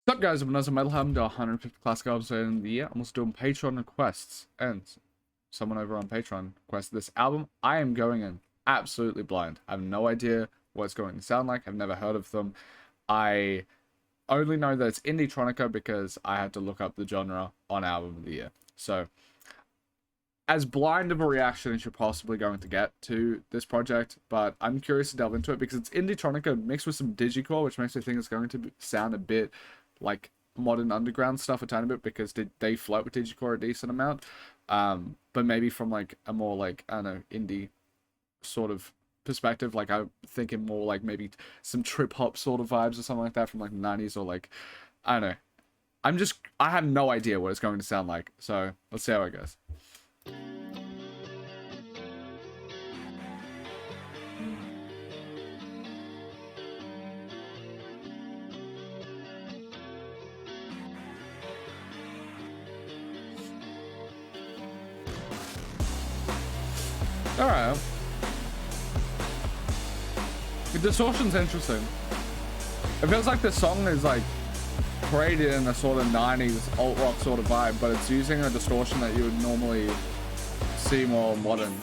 What's up, guys? I'm AUSSIE METALHEAD. I'm doing 150 classic albums in the year. I'm also doing Patreon requests, and someone over on Patreon requested this album. I am going in absolutely blind. I have no idea what it's going to sound like. I've never heard of them. I only know that it's indie-tronica because I had to look up the genre on album of the year. So, as blind of a reaction as you're possibly going to get to this project, but I'm curious to delve into it because it's indie-tronica mixed with some digicore, which makes me think it's going to sound a bit like modern underground stuff a tiny bit because they float with digicore a decent amount, but maybe from like a more like, I don't know, indie sort of perspective. Like I'm thinking more like maybe some trip hop sort of vibes or something like that from like the 90s, or like, I don't know. I have no idea what it's going to sound like, so let's see how it goes. Alright. The distortion's interesting. It feels like the song is like created in a sort of 90s alt rock sort of vibe, but it's using a distortion that you would normally see more modern.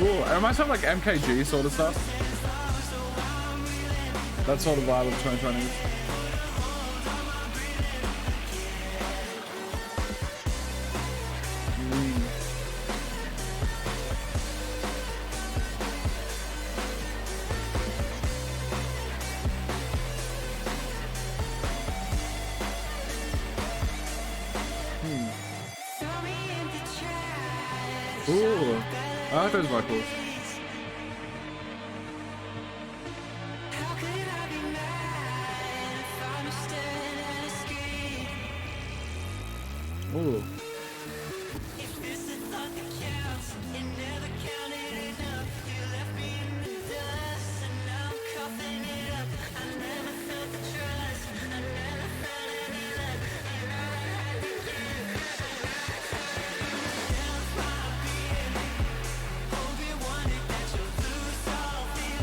Ooh, it reminds me of like MKG sort of stuff. That sort of vibe of 2020s. Ooh, I like those vocals. Ooh.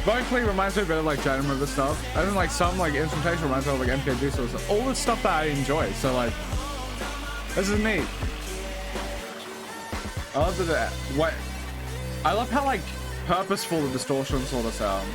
Vocally reminds me a bit of like Jane River stuff. And then like some like instrumentation reminds me of like MKG sort of stuff. All the stuff that I enjoy. So like, this is neat. I love that. What? I love how like purposeful the distortion sort of sounds.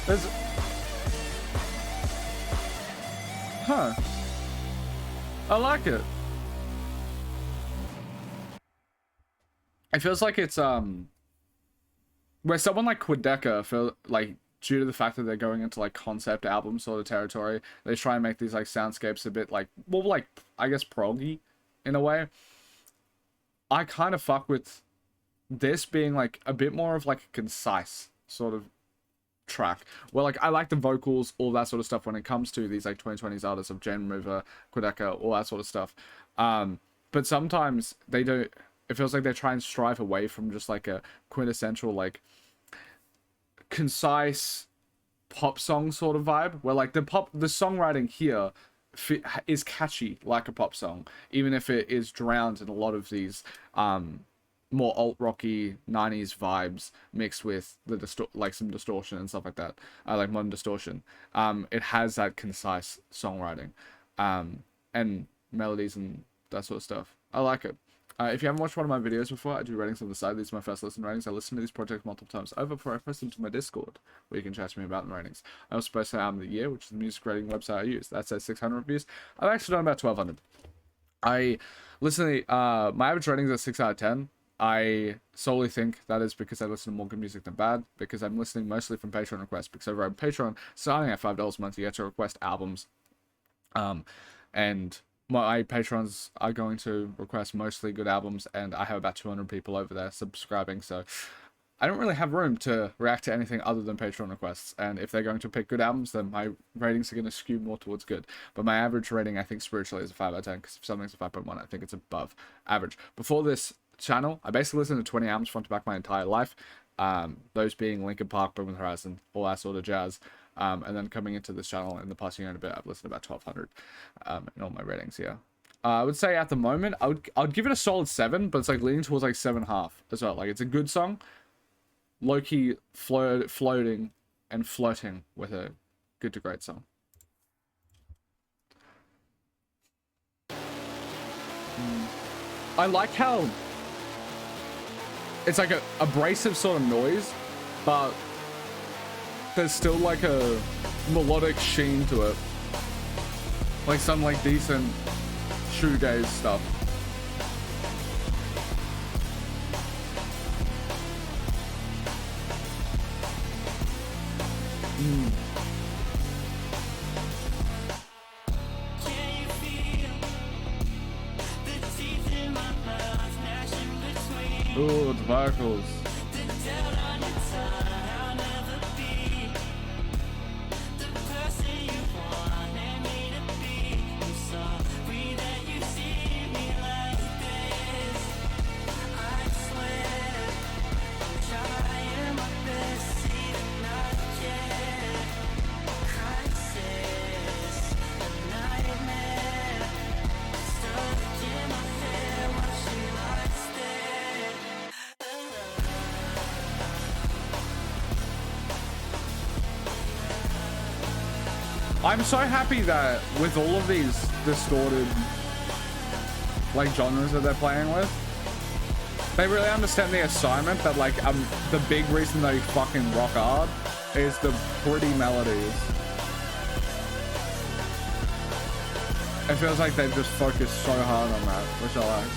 There's... Huh. I like it. It feels like it's, where someone like Quebec feel like, due to the fact that they're going into like concept album sort of territory, they try and make these like soundscapes a bit like, more like, I guess, proggy in a way. I kind of fuck with this being like a bit more of like a concise sort of track where like I like the vocals, all that sort of stuff when it comes to these like 2020s artists of Jane River, Quebec, all that sort of stuff. But sometimes they don't, it feels like they try and strive away from just like a quintessential like concise pop song sort of vibe where like the songwriting here is catchy like a pop song, even if it is drowned in a lot of these more alt rocky 90s vibes mixed with the like some distortion and stuff like that, like modern distortion. It has that concise songwriting and melodies and that sort of stuff. I like it. If you haven't watched one of my videos before, I do ratings on the side. These are my first listen ratings. I listen to these projects multiple times over before I post them to my Discord, where you can chat to me about the ratings. I also post an album of the year, which is the music rating website I use. That says 600 reviews. I've actually done about 1200. I listen to my average ratings are 6 out of 10. I solely think that is because I listen to more good music than bad, because I'm listening mostly from Patreon requests, because over on Patreon, starting at $5 a month, you get to request albums, and my patrons are going to request mostly good albums, and I have about 200 people over there subscribing, so I don't really have room to react to anything other than Patreon requests. And if they're going to pick good albums, then my ratings are going to skew more towards good. But my average rating, I think, spiritually is a 5 out of 10, because if something's a 5.1, I think it's above average. Before this channel, I basically listened to 20 albums front to back my entire life. Those being Linkin Park, Bring Me the Horizon, all that sort of jazz. And then coming into this channel in the past year and a bit, I've listened to about 1,200 in all my ratings here. I would say at the moment, I'd give it a solid 7, but it's like leaning towards like 7.5 as well. Like, it's a good song, low-key floating and flirting with a good to great song. I like how it's like a abrasive sort of noise, but there's still like a melodic sheen to it, like some like decent shoegaze stuff. Ooh, the vocals. I'm so happy that with all of these distorted like genres that they're playing with, they really understand the assignment that like the big reason they fucking rock hard is the pretty melodies. It feels like they've just focused so hard on that, which I like.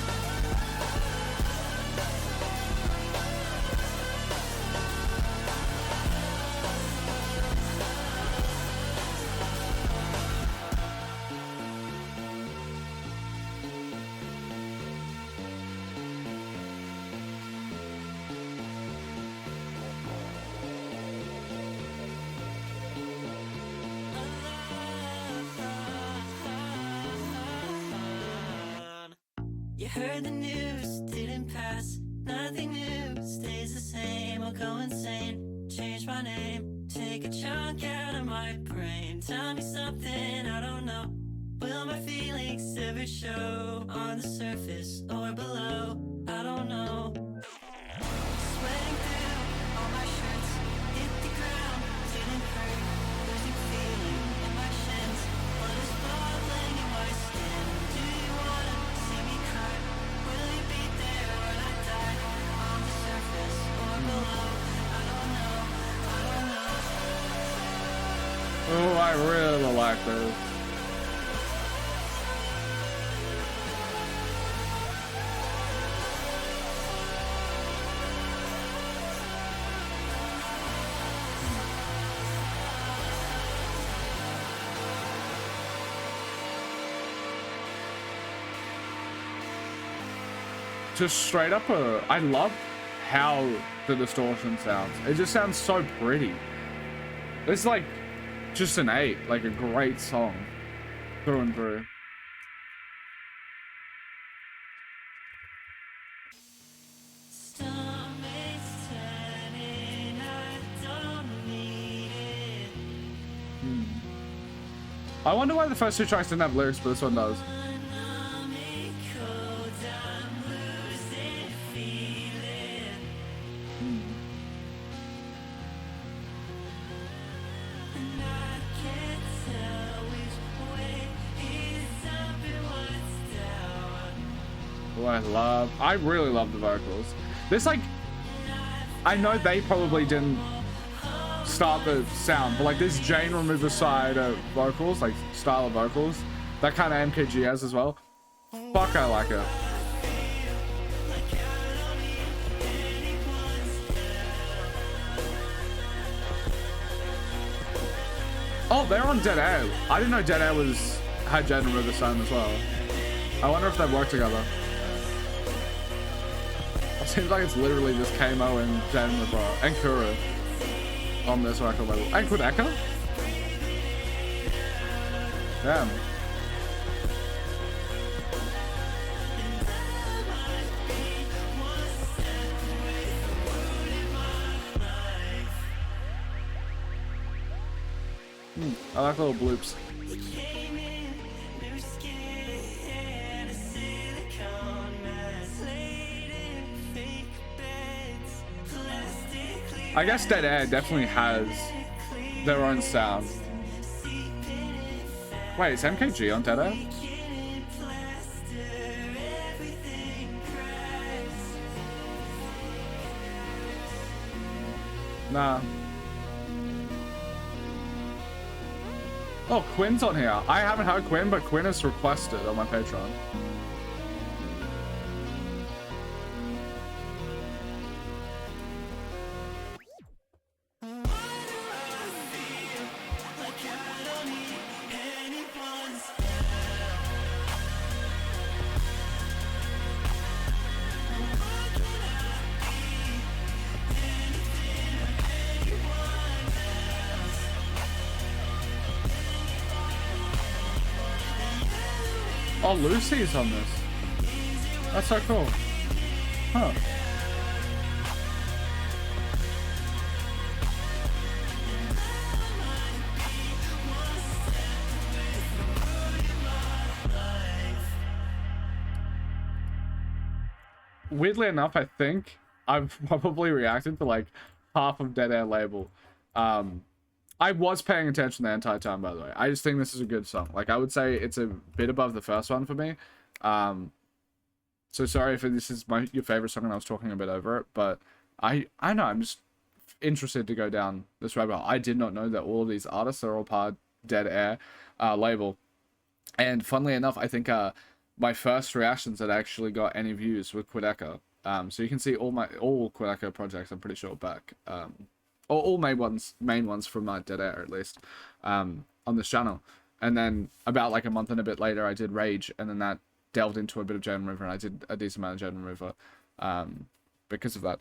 You heard the news, didn't pass, nothing new, stays the same, I'll go insane, change my name, take a chunk out of my brain, tell me something I don't know, will my feelings ever show, on the surface or below, I don't know, sweating through all my shirts, hit the ground, didn't hurt, losing feeling in my shins, blood is bubbling in my skin, do you wanna see me cry? Will you be there when I die? On the surface or below? I don't know, I don't know. Oh, I really like those. Just straight up I love how the distortion sounds. It just sounds so pretty. It's like just an 8, like a great song through and through. Stomach's turning, I don't need it. I wonder why the first 2 tracks didn't have lyrics, but this one does. I really love the vocals. This, like, I know they probably didn't start the sound, but like this Jane Remover side of vocals, like style of vocals, that kind of MKG has as well. Fuck, I like it. Oh, they're on Dead Air. I didn't know Dead Air had Jane Remover sound as well. I wonder if they work together. It seems like it's literally just kmoe and Jaden River and Kuru on this record label. And Quebec? Damn. I like little bloops. I guess Dead Air definitely has their own sound. Wait, is MKG on Dead Air? Nah. Oh, Quinn's on here. I haven't heard Quinn, but Quinn is requested on my Patreon. Oh, Lucy's on this. That's so cool. Huh. Weirdly enough, I think I've probably reacted to like half of Dead Air label. I was paying attention the entire time, by the way. I just think this is a good song. Like, I would say it's a bit above the first one for me. So sorry if this is your favorite song and I was talking a bit over it, but I know, I'm just interested to go down this rabbit hole. I did not know that all of these artists are all part of Dead Air label. And funnily enough, I think my first reactions that actually got any views were Quebec. So you can see all Quebec projects, I'm pretty sure, back. Or all main ones from Dead Air, at least, on this channel. And then about like a month and a bit later, I did Rage, and then that delved into a bit of Jaden River, and I did a decent amount of Jaden River because of that.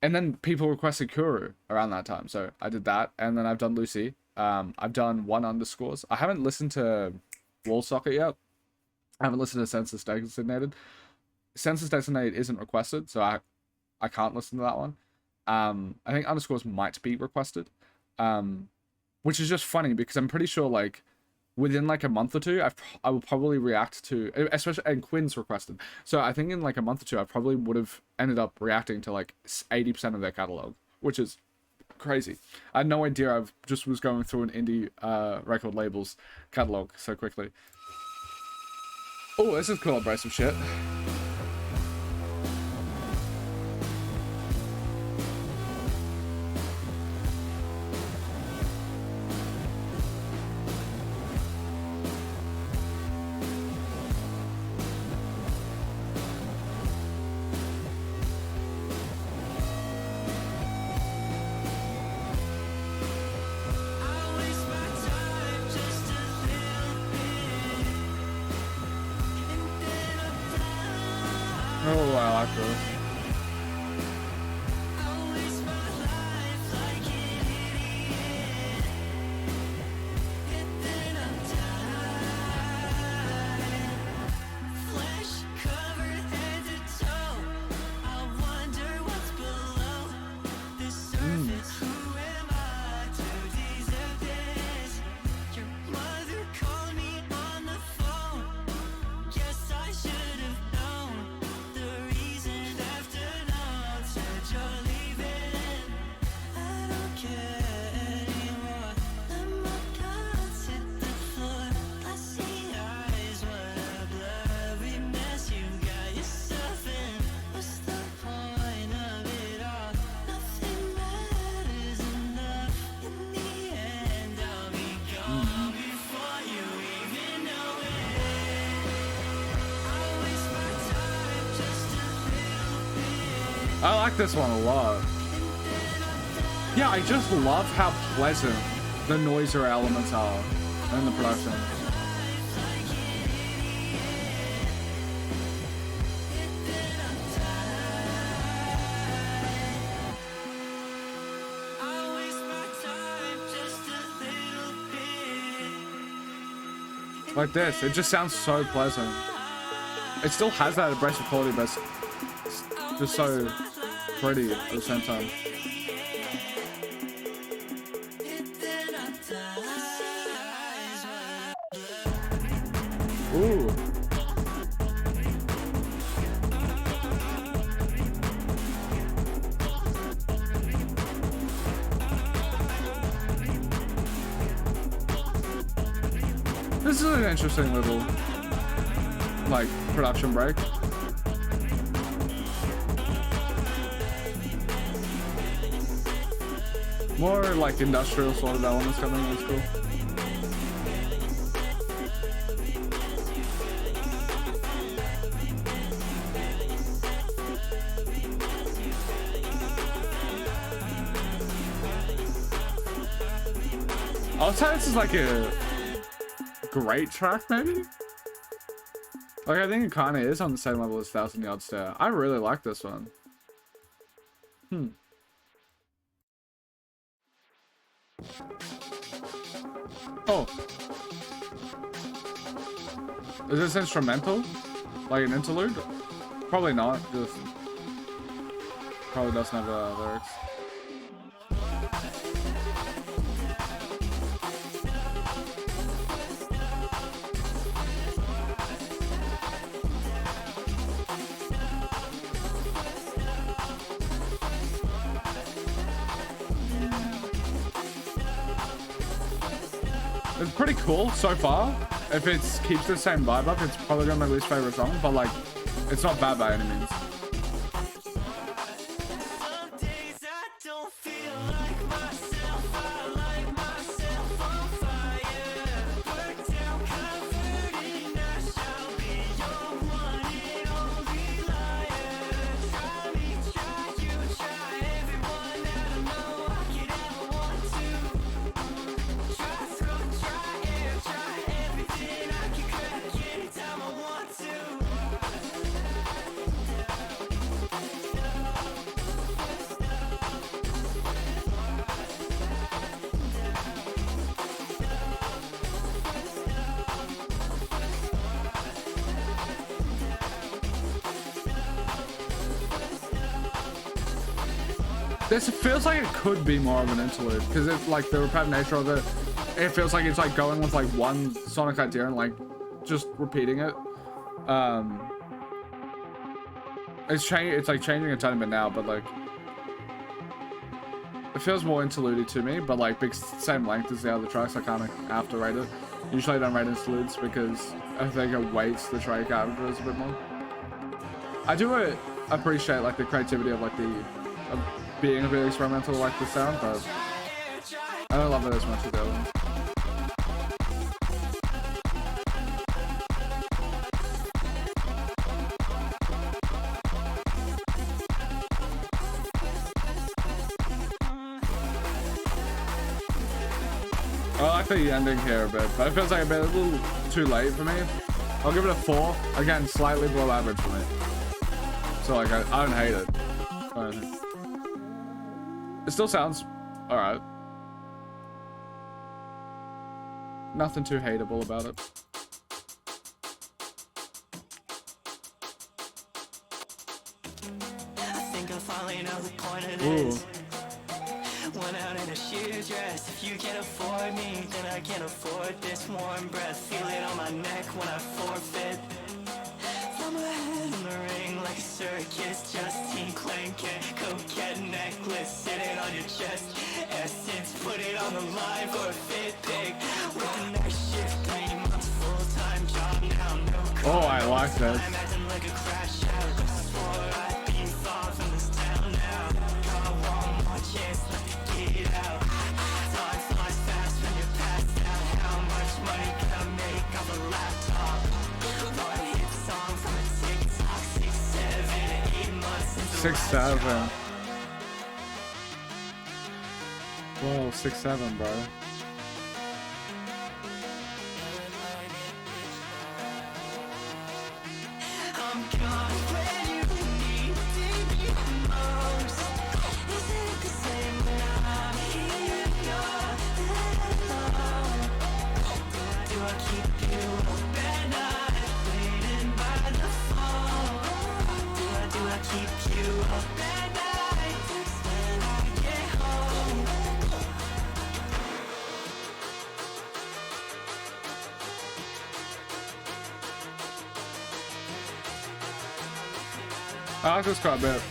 And then people requested Kuru around that time, so I did that, and then I've done Lucy. I've done One Underscores. I haven't listened to Wall Socket yet. I haven't listened to Census Designated. Census Designated isn't requested, so I can't listen to that one. I think Underscores might be requested, which is just funny because I'm pretty sure like within like a month or two I will probably react to, especially, and Quinn's requested, so I think in like a month or two I probably would have ended up reacting to like 80% of their catalog, which is crazy. I had no idea. I just was going through an indie record label's catalog so quickly. Oh, this is cool. Abrasive shit. Oh, I like this. I like this one a lot. Yeah, I just love how pleasant the noiser elements are in the production. Like this. It just sounds so pleasant. It still has that abrasive quality, but it's just so pretty at the same time. Ooh. This is an interesting little, like, production break. More, like, industrial sort of elements coming in. It's cool. I would say this is like a great track, maybe? Like, I think it kind of is on the same level as 1,000 Yard Stare. I really like this one. Oh. Is this instrumental? Like an interlude? Probably not. Just probably doesn't have lyrics. It's pretty cool so far. If it keeps the same vibe up, it's probably gonna be my least favorite song, but like, it's not bad by any means. This feels like it could be more of an interlude because it's like the repetitive nature of it. It feels like it's like going with like one sonic idea and like just repeating it. It's like changing a tiny bit now, but like it feels more interlude to me. But like same length as the other tracks. I kind of have to rate it. Usually I don't rate interludes because I think it weights the track averages a bit more. I do appreciate like the creativity of like being a bit experimental like the sound, but I don't love it as much as the other ones. I like the ending here a bit, but it feels like a little too late for me. I'll give it a 4. Again, slightly below average for me. So like, I don't hate it. It still sounds alright. Nothing too hateable about it. I think I finally know the point of Ooh. this. Went out in a sheer dress. If you can't afford me, then I can't afford this warm breath. Feel it on my neck when I forfeit. Throw my head in the ring like a circus. Justine Clanket, coquette necklace. Sitting on your chest. Essence, put it on the line for a fit pick. With the next shift, 3 months full-time job now. No Oh, I like this. I'm acting like a crash out. Swore I'd be far from this town now. Got one more chance, let me get out. Time flies fast when you're passed out. How much money can I make off a laptop? One hit song from a TikTok. 6, 7, 8 months since 6, 7. Whoa, 6, 7, bro. I'm gone when you need me most. Is it the same when I'm here? You're alone. Do I keep you keep you up at night when I get home. I like this quite a bit.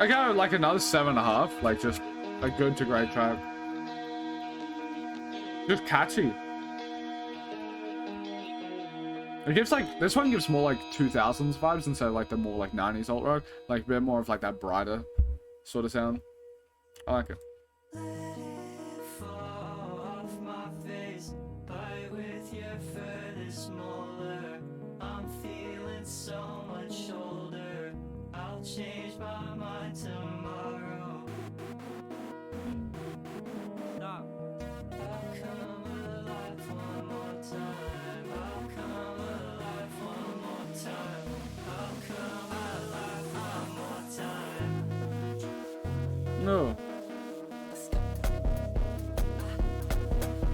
I go like another 7.5, like just a good to great track. Just catchy. It gives like, this one gives more like 2000s vibes instead of like the more like 90s alt rock, like a bit more of like that brighter sort of sound. I like it. Let it fall off my face, bite with your further smaller. I'm feeling so much older. I'll change my mind tomorrow. Stop. I'll come alive one more time. I'll come alive one more time. I'll come alive one more time. No.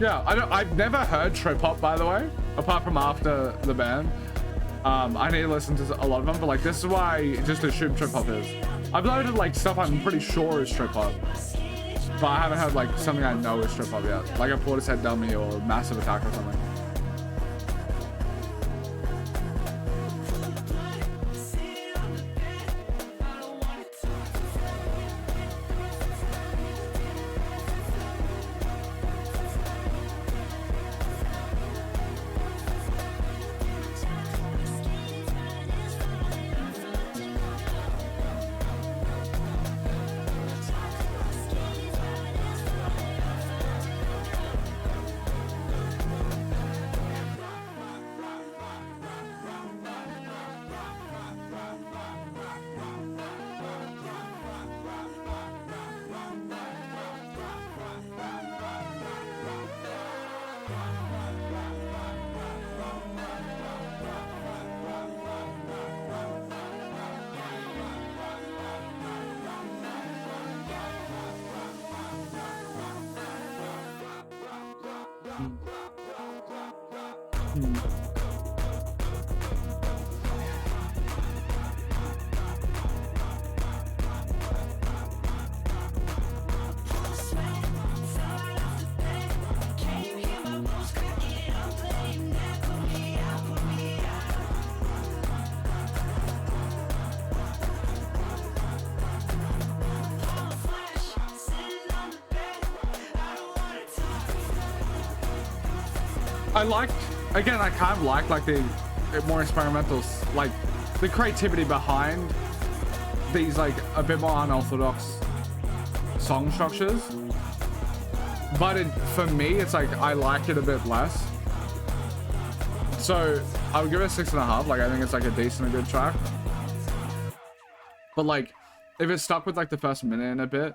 Yeah, I've never heard trip hop, by the way, apart from after the band. I need to listen to a lot of them, but like this is why I just assume trip hop is. I've loaded like stuff I'm pretty sure is trip hop, but I haven't heard like something I know is trip hop yet, like a Portishead Dummy or Massive Attack or something. I liked, again, I kind of like the more experimental, like the creativity behind these like a bit more unorthodox song structures, but for me it's like I like it a bit less, so I would give it a 6.5. Like I think it's like a decent, good track, but like if it stuck with like the first minute and a bit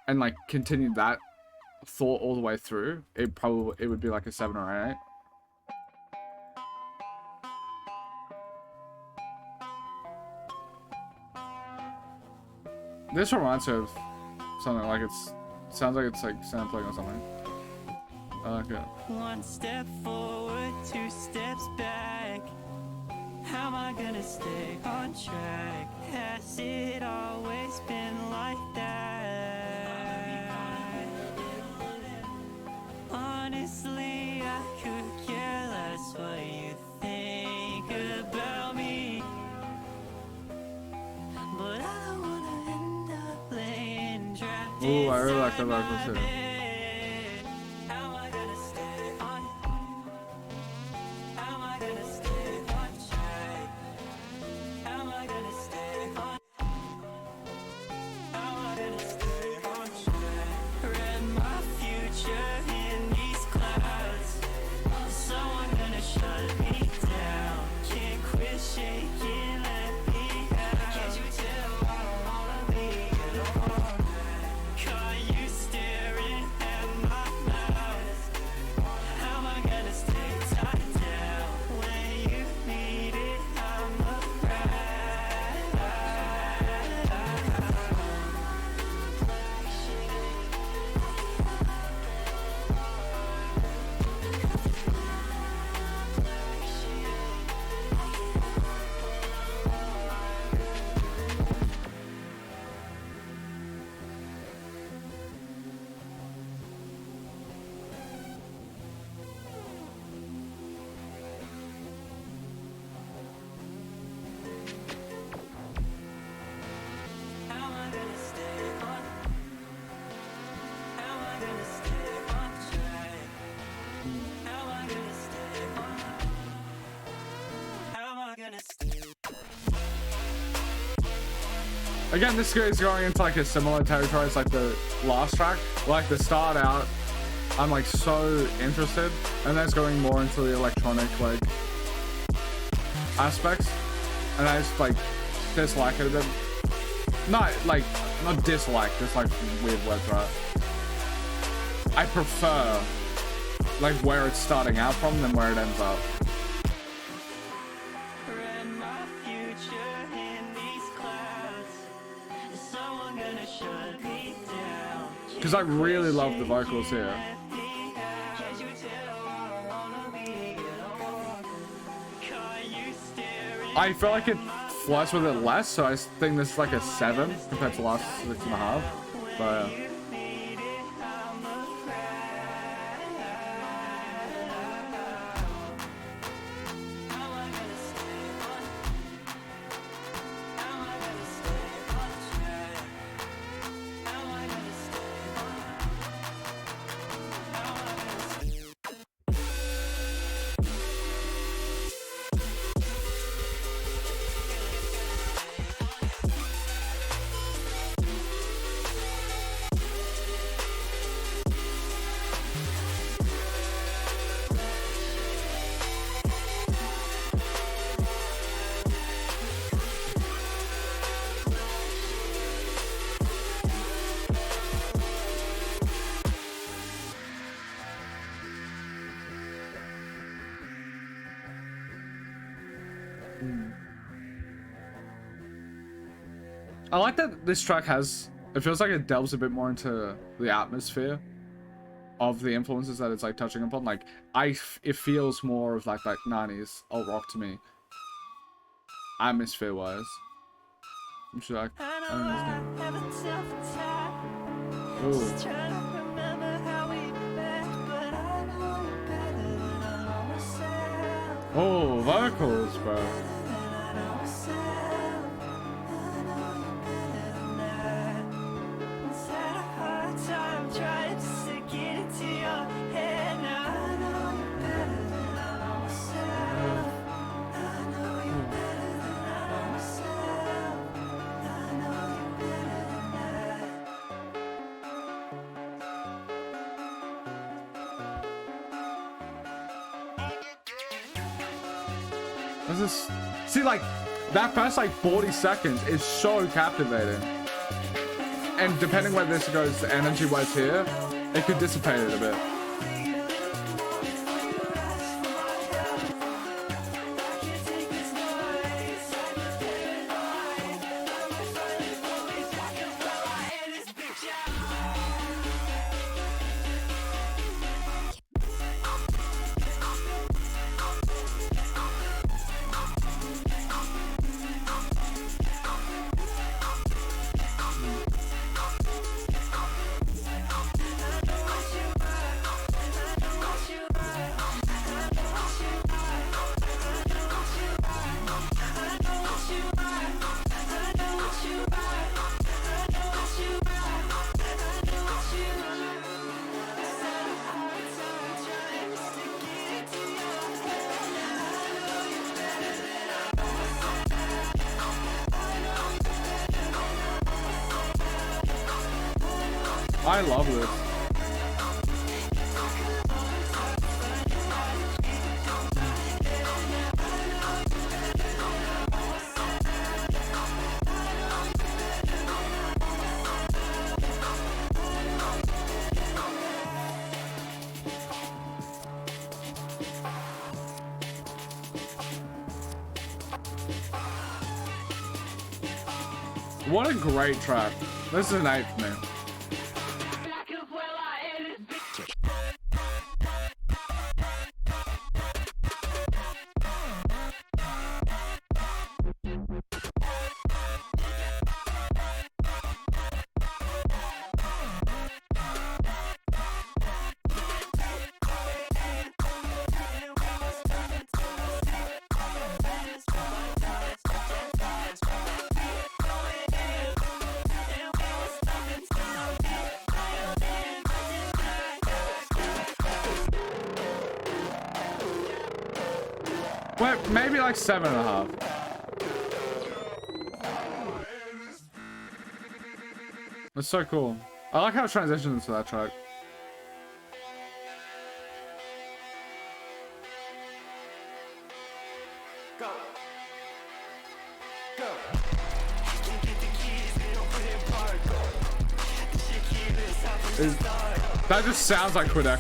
and like continued that thought all the way through, it would be like a 7 or an 8. This reminds me of something like sounds like it's like sampling or something. I like it. One step forward, 2 steps back. How am I gonna stay on track? Has it always been like that? Honestly, I could care less what you think about me, but I don't wanna end up laying trapped. Ooh, I really like that vocal too. How am I gonna stay on? How am I gonna stay on track? How am I gonna stay on? How am I gonna stay on track? Read my future in these clouds. Someone gonna shut me down. Can't quit shaking, let me out. Can't you tell I don't wanna be alone? Again, this is going into like a similar territory as like the last track. Like the start out, I'm like so interested, and then it's going more into the electronic like aspects, and I just like dislike it a bit. Not dislike, just like weird words, right? I prefer like where it's starting out from than where it ends up. Because I really love the vocals here. I feel like it flirts with it less, so I think this is like a 7 compared to last 6.5. But yeah. I like that this track has, it feels like it delves a bit more into the atmosphere of the influences that it's like touching upon. Like it feels more of like 90s alt rock to me, atmosphere wise. Which is like, ooh. Oh, vocals, bro. See, like that first like 40 seconds is so captivating, and depending where this goes energy wise here, it could dissipate it a bit. I love this. What a great track. This is an 8 for me. Well, maybe like 7.5. It's so cool. I like how it transitions into that track. Go. Go. That just sounds like Quebec.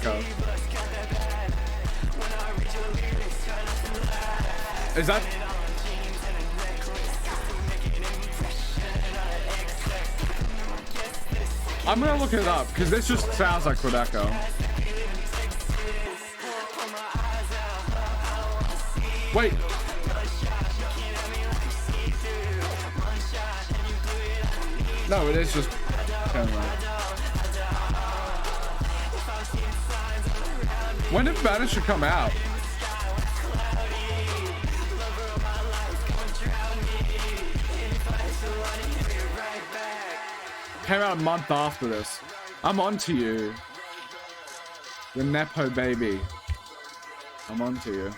Is that? I'm gonna look it up because this just sounds like Quebec. Wait. No, it is just. When did Vanish come out? Came out a month after this. I'm onto you. The Nepo baby. I'm onto you.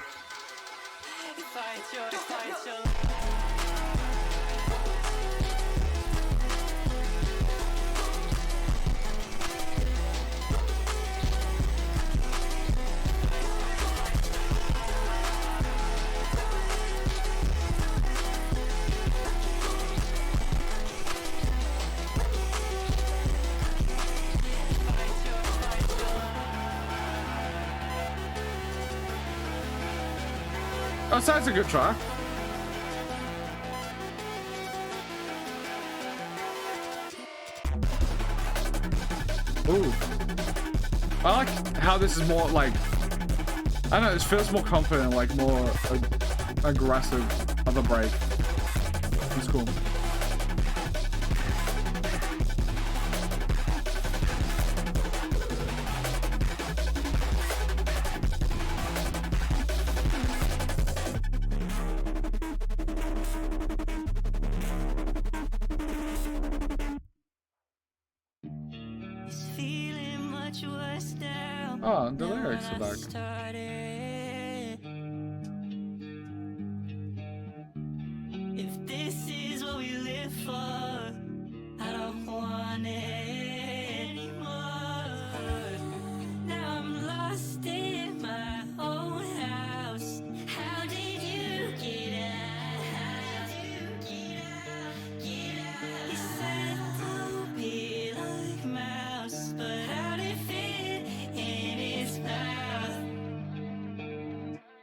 Oh, so that's a good track. Ooh. I like how this is more like, I don't know, this feels more confident, like more aggressive of a break. It's cool. Oh, the lyrics are back. If this is what we live for, I don't want it anymore. Now I'm lost in my own house. How did you get out? You said don't be like mouse, but how did it fit in his mouth?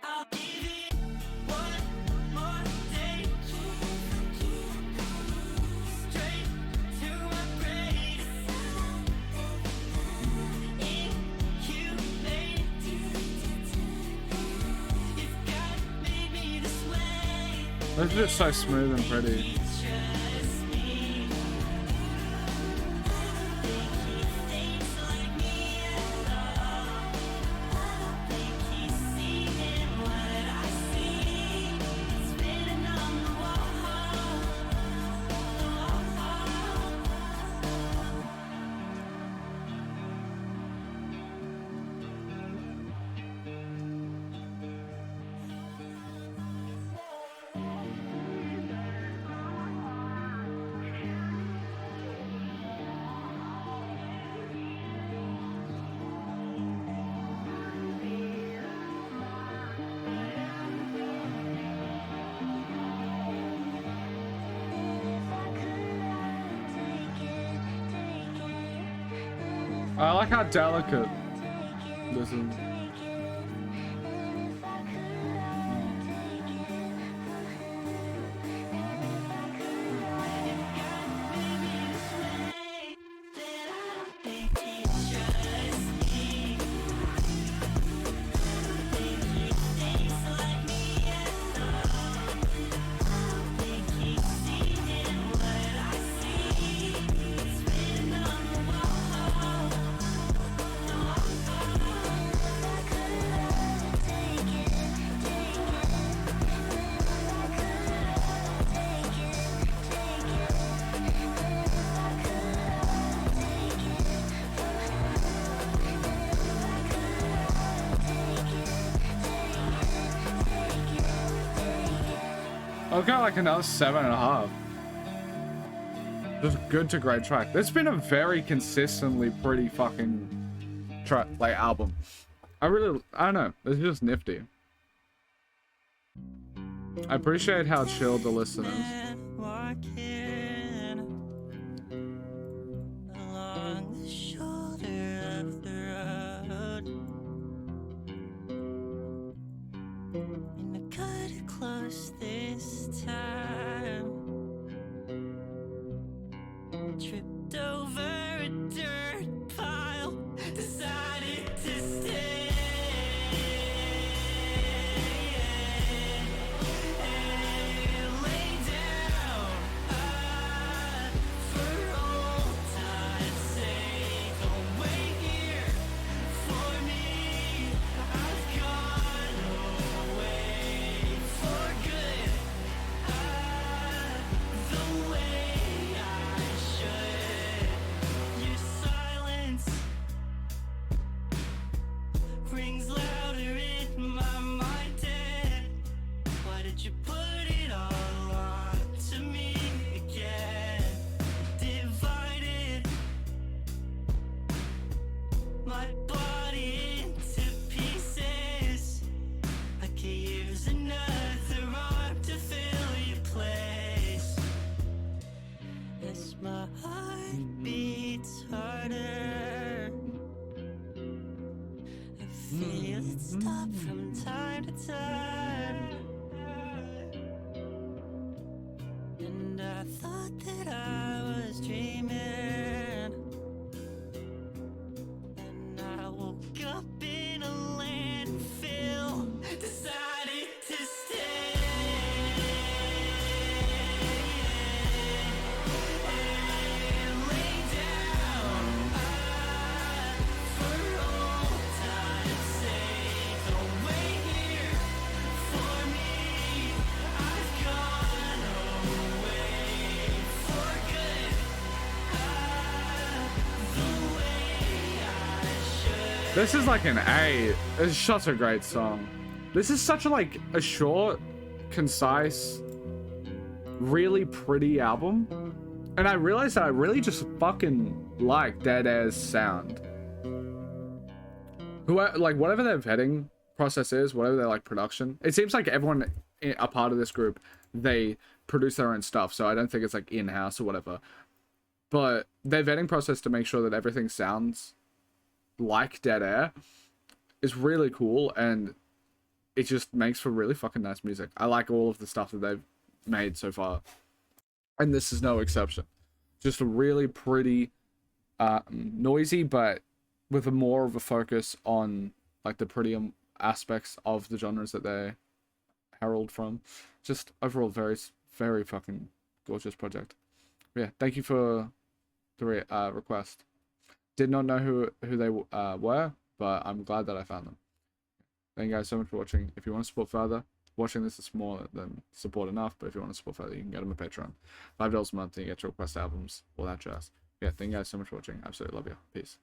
I'll give it one more day. Straight to my brain. Inhumane. You've got made me this way. They're just so smooth and pretty. Trust me. Think he thinks like me at all. Think he's seeing what I see. It's written on the wall. I like how delicate this is. I've got like another 7.5. Just good to great track. There's been a very consistently pretty fucking track, like, album. I don't know. It's just nifty. I appreciate how chill the listen is. Along the shoulder of the road, and I cut it close this time. Tripped over a dirt pile, decided to stay. And lay down for old time's sake. Don't wait here for me. I've gone away for good. The way I should. Your silence rings louder in my mind. Dead. Why did you put it all on to me again? Divided my body into pieces. I could use another arm to fill your place. As my heart beats harder, I feel it stop from time to time. And I thought that I was dreaming, and I woke up in a landfill, decided to stay. And lay down for old time's sake. Don't wait here for me. I've gone away for good. The way I should. This is like an A. It's such a great song. This is such a, like, a short, concise, really pretty album. And I realized that I really just fucking like Dead Air's sound. Like, whatever their vetting process is, whatever their, like, production, it seems like everyone a part of this group, they produce their own stuff, so I don't think it's, like, in-house or whatever. But their vetting process to make sure that everything sounds like Dead Air is really cool, and it just makes for really fucking nice music. I like all of the stuff that they've made so far, and this is no exception. Just a really pretty, noisy, but with a more of a focus on, like, the prettier aspects of the genres that they herald from. Just overall very, very fucking gorgeous project. Yeah, thank you for the request. Did not know who they were, but I'm glad that I found them. Thank you guys so much for watching. If you want to support further, watching this is more than support enough, but if you want to support further, you can go to my Patreon. $5 a month and you get your request albums, all that jazz. Yeah, thank you guys so much for watching. Absolutely love you. Peace.